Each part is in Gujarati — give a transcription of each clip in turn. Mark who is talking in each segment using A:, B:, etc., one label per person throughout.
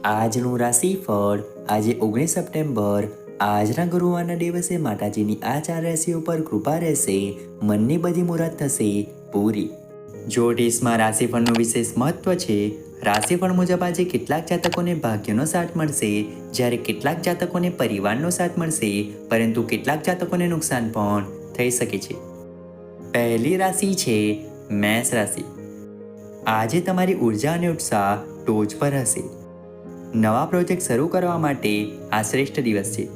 A: આજનું રાશિફળ આજે 19 સપ્ટેમ્બર આજના ગુરુવારના દિવસે માતાજીની આ 4 રાશિઓ પર કૃપા રહેશે. મનની બધી મુરાદ થશે પૂરી. જ્યોતિષમાં રાશિફળનું વિશેષ મહત્વ છે. રાશિફળ મુજબ આજે કેટલાક જાતકોને ભાગ્યનો સાથ મળશે, જ્યારે કેટલાક જાતકોને પરિવારનો સાથ મળશે, પરંતુ કેટલાક જાતકોને નુકસાન પણ થઈ શકે છે. પહેલી રાશિ છે મેષ રાશિ. આજે તમારી ઉર્જા અને ઉત્સાહ ટોચ પર હશે. નવા પ્રોજેક્ટ શરૂ કરવા માટે આ શ્રેષ્ઠ દિવસ છે.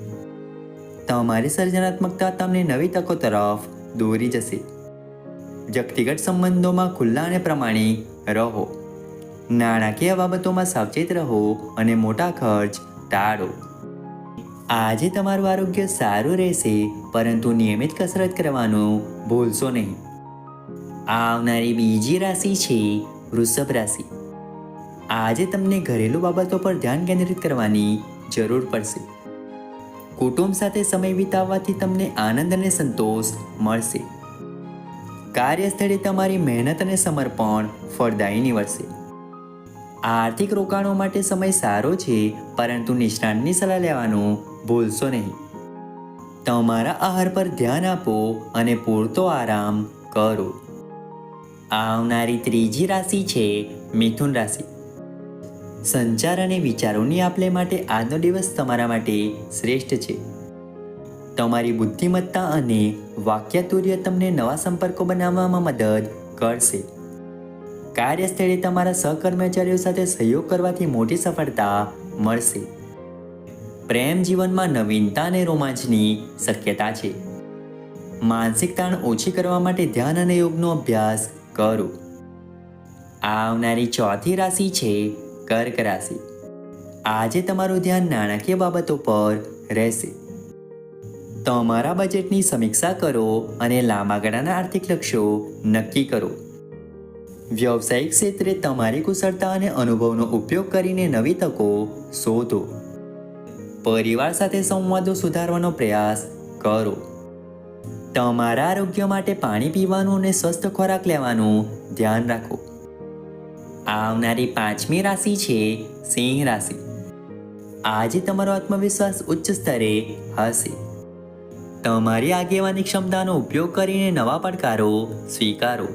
A: તમારી સર્જનાત્મકતા તમને નવી તકો તરફ દોરી જશે. વ્યક્તિગત સંબંધોમાં ખુલ્લા અને પ્રમાણિક રહો. નાણાકીય બાબતોમાં સાવચેત રહો અને મોટા ખર્ચ ટાળો. આજે તમારું આરોગ્ય સારું રહેશે, પરંતુ નિયમિત કસરત કરવાનું ભૂલશો નહીં. આવનારી બીજી રાશિ છે વૃષભ રાશિ. આજે તમને ઘરેલું બાબતો પર ધ્યાન કેન્દ્રિત કરવાની જરૂર પડશે. કુટુંબ સાથે સમય વિતાવવાથી તમને આનંદ અને સંતોષ મળશે. કાર્યસ્થળે તમારી મહેનત અને સમર્પણ ફળદાયી નીવડશે. આર્થિક રોકાણો માટે સમય સારો છે, પરંતુ નિષ્ણાતની સલાહ લેવાનું ભૂલશો નહીં. તમારા આહાર પર ધ્યાન આપો અને પૂરતો આરામ કરો. આવનારી ત્રીજી રાશિ છે મિથુન રાશિ. સંચાર અને વિચારોની આપલે માટે આજનો દિવસ તમારા માટે શ્રેષ્ઠ છે. તમારી બુદ્ધિમત્તા અને વાક્યાતુર્ય તમને નવા સંપર્કો બનાવવામાં મદદ કરશે. કાર્યસ્થળે તમારા સહકર્મચારીઓ સાથે સહયોગ કરવાથી મોટી સફળતા મળશે. પ્રેમ જીવનમાં નવીનતા અને રોમાંચની શક્યતા છે. માનસિક તાણ ઓછી કરવા માટે ધ્યાન અને યોગનો અભ્યાસ કરો. આવનારી ચોથી રાશિ છે કર્ક રાશિ. આજે તમારું ધ્યાન નાણાકીય બાબતો પર રહેશે. તમારા બજેટની સમીક્ષા કરો અને લાંબા ગાળાના આર્થિક લક્ષ્યો નક્કી કરો. વ્યવસાયિક ક્ષેત્રે તમારી કુશળતા અને અનુભવનો ઉપયોગ કરીને નવી તકો શોધો. પરિવાર સાથે સંવાદો સુધારવાનો પ્રયાસ કરો. તમારા આરોગ્ય માટે પાણી પીવાનું અને સ્વસ્થ ખોરાક લેવાનું ધ્યાન રાખો. આવનારી પાંચમી રાશિ છે સિંહ રાશિ. આજે તમારો આત્મવિશ્વાસ ઉચ્ચ સ્તરે હશે. તમારી આગેવાની ક્ષમતાનો ઉપયોગ કરીને નવા પડકારો સ્વીકારો.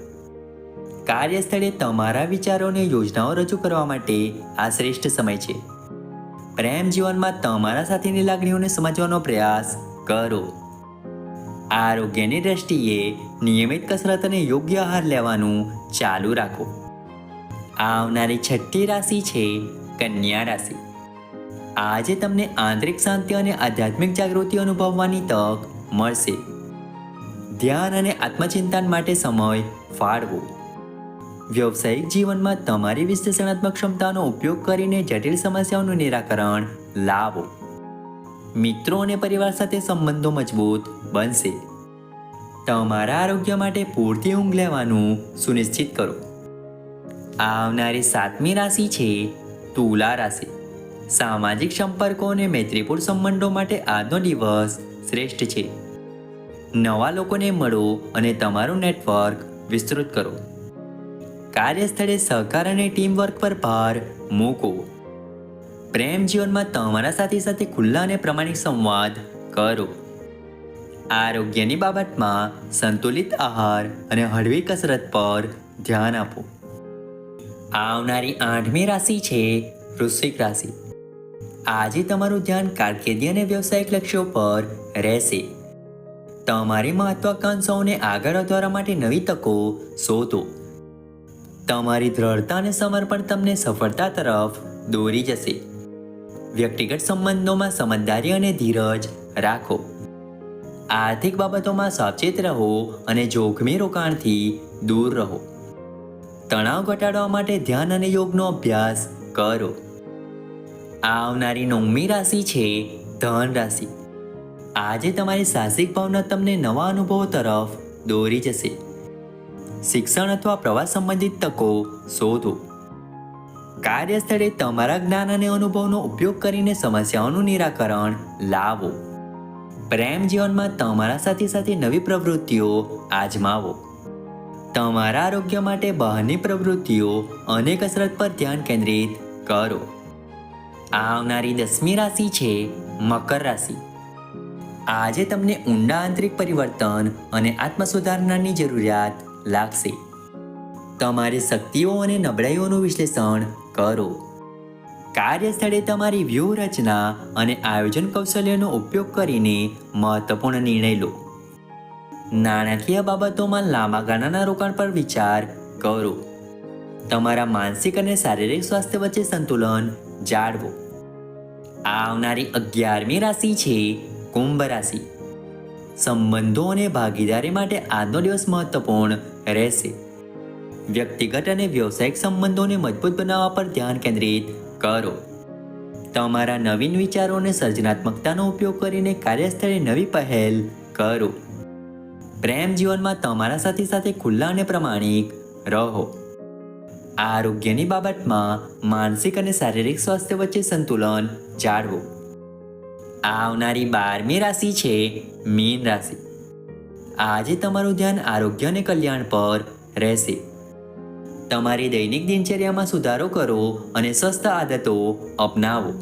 A: કાર્યસ્થળે તમારા વિચારો અને યોજનાઓ રજૂ કરવા માટે આ શ્રેષ્ઠ સમય છે. પ્રેમ જીવનમાં તમારા સાથીની લાગણીઓને સમજવાનો પ્રયાસ કરો. આરોગ્યની દ્રષ્ટિએ નિયમિત કસરત અને યોગ્ય આહાર લેવાનું ચાલુ રાખો. આવનારી છઠ્ઠી રાશિ છે કન્યા રાશિ. આજે તમને આંતરિક શાંતિ અને આધ્યાત્મિક જાગૃતિ અનુભવવાની તક મળશે. ધ્યાન અને આત્મચિંતન માટે સમય ફાળવો. વ્યવસાયિક જીવનમાં તમારી વિશ્લેષણાત્મક ક્ષમતાનો ઉપયોગ કરીને જટિલ સમસ્યાઓનું નિરાકરણ લાવો. મિત્રો અને પરિવાર સાથે સંબંધો મજબૂત બનશે. તમારા આરોગ્ય માટે પૂરતી ઊંઘ લેવાનું સુનિશ્ચિત કરો. આવનારી સાતમી રાશિ છે તુલા રાશિ. સામાજિક સંપર્કો અને મૈત્રીપૂર્ણ સંબંધો માટે આજનો દિવસ શ્રેષ્ઠ છે. નવા લોકોને મળો અને તમારું નેટવર્ક વિસ્તૃત કરો. કાર્યસ્થળે સહકાર અને ટીમવર્ક પર ભાર મૂકો. પ્રેમ જીવનમાં તમારા સાથી સાથે ખુલ્લા અને પ્રમાણિક સંવાદ કરો. આરોગ્યની બાબતમાં સંતુલિત આહાર અને હળવી કસરત પર ધ્યાન આપો. આવનારી આઠમી રાશિ છે વૃશ્ચિક રાશિ. આજે તમારું ધ્યાન કારકિર્દી અને વ્યવસાયિક લક્ષ્યો પર રહેશે. તમારી મહત્વાકાંક્ષાઓને આગળ વધારવા માટે નવી તકો શોધો. તમારી દ્રઢતા અને સમર્પણ તમને સફળતા તરફ દોરી જશે. વ્યક્તિગત સંબંધોમાં સમજદારી અને ધીરજ રાખો. આર્થિક બાબતોમાં સાવચેત રહો અને જોખમી રોકાણથી દૂર રહો. તણાવ ઘટાડવા માટે ધ્યાન અને યોગનો અભ્યાસ કરો. આવનારી નવમી રાશિ છે ધન રાશિ. આજે તમારી સાહસિક ભાવના તમને નવા અનુભવો તરફ દોરી જશે. શિક્ષણ અથવા પ્રવાસ સંબંધિત તકો શોધો. કાર્યસ્થળે તમારા જ્ઞાન અને અનુભવનો ઉપયોગ કરીને સમસ્યાઓનું નિરાકરણ લાવો. પ્રેમ જીવનમાં તમારા સાથી સાથે નવી પ્રવૃત્તિઓ આજમાવો. તમારા આરોગ્ય માટે બહારની પ્રવૃત્તિઓ અને કસરત પર ધ્યાન કેન્દ્રિત કરો. આવનારી 10મી રાશિ છે મકર રાશિ. આજે તમને ઊંડા આંતરિક પરિવર્તન અને આત્મસુધારણાની જરૂરિયાત લાગશે. તમારી શક્તિઓ અને નબળાઈઓનું વિશ્લેષણ કરો. કાર્યસ્થળે તમારી વ્યૂહરચના અને આયોજન કૌશલ્યનો ઉપયોગ કરીને મહત્વપૂર્ણ નિર્ણય લો. નાણાકીય બાબતોમાં લાંબા ગાળાના રોકાણ પર વિચાર કરો. તમારા માનસિક અને શારીરિક સ્વાસ્થ્ય વચ્ચે સંતુલન જાળવો. આવનારી 11મી રાશિ છે કુંભ રાશિ. સંબંધો અને ભાગીદારી માટે આજનો દિવસ મહત્વપૂર્ણ રહેશે. વ્યક્તિગત અને વ્યવસાયિક સંબંધોને મજબૂત બનાવવા પર ધ્યાન કેન્દ્રિત કરો. તમારા નવીન વિચારો અને સર્જનાત્મકતાનો ઉપયોગ કરીને કાર્યસ્થળે નવી પહેલ કરો. પ્રેમ જીવનમાં તમારા સાથી સાથે ખુલ્લા અને પ્રમાણિક રહો. આરોગ્યની બાબતમાં માનસિક અને શારીરિક સ્વાસ્થ્ય વચ્ચે સંતુલન જાળવો. આવનારી 12મી રાશિ છે મીન રાશિ. આજે તમારું ધ્યાન આરોગ્ય અને કલ્યાણ પર રહેશે. તમારી દૈનિક દિનચર્યામાં સુધારો કરો અને સ્વસ્થ આદતો અપનાવો.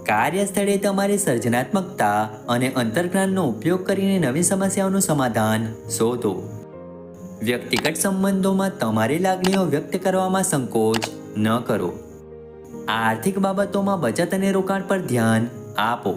A: કાર્યસ્થળે તમારી સર્જનાત્મકતા અને અંતર્જ્ઞાનનો ઉપયોગ કરીને નવી સમસ્યાઓનું સમાધાન શોધો. વ્યક્તિગત સંબંધોમાં તમારી લાગણીઓ વ્યક્ત કરવામાં સંકોચ ન કરો. આર્થિક બાબતોમાં બચત અને રોકાણ પર ધ્યાન આપો.